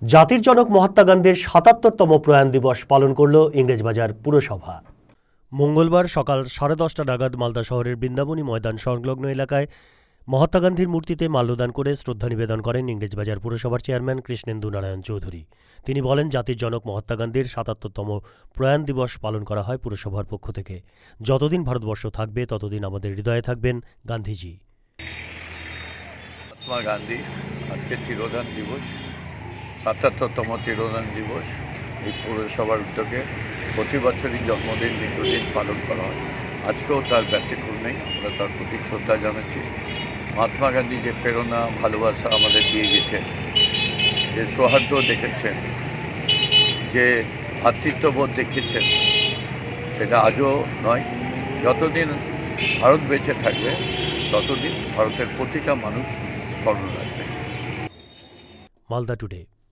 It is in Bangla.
জাতির জনক মহাত্মা গান্ধীর ৭৭তম প্রয়াণ দিবস পালন করল ইংরেজবাজার পুরসভা। মঙ্গলবার সকাল 10:30 নাগাদ মালদা শহরের বৃন্দাবনী ময়দান সংলগ্ন এলাকায় মহাত্মা গান্ধীর মূর্তিতে মাল্যদান করে শ্রদ্ধা নিবেদন করেন ইংরেজবাজার পুরসভার চেয়ারম্যান কৃষ্ণেন্দু নারায়ণ চৌধুরী। তিনি বলেন, জাতির জনক মহাত্মা গান্ধীর ৭৭তম প্রয়াণ দিবস পালন করা হয় পুরসভার পক্ষ থেকে। যতদিন ভারতবর্ষ থাকবে ততদিন আমাদের হৃদয়ে থাকবেন গান্ধীজি। মহাত্মা গান্ধী আজকে তিরোধান দিবস, ৭৭তম তিরোধান দিবস। এই পৌরসভার উদ্যোগে প্রতি বছরই জন্মদিন মৃত্যুদিন পালন করা হয়। আজকেও তার ব্যতিক্রম নেই। আমরা তার প্রতি শ্রদ্ধা জানাচ্ছি। মহাত্মা গান্ধী যে প্রেরণা, ভালোবাসা আমাদের দিয়ে গেছেন, যে সৌহার্দ্য দেখেছেন, যে ভ্রাতৃত্ববোধ দেখিয়েছেন, সেটা আজও নয়। যতদিন ভারত বেঁচে থাকবে ততদিন ভারতের প্রতিটা মানুষ স্মরণ রাখবে। মালদা টুডে।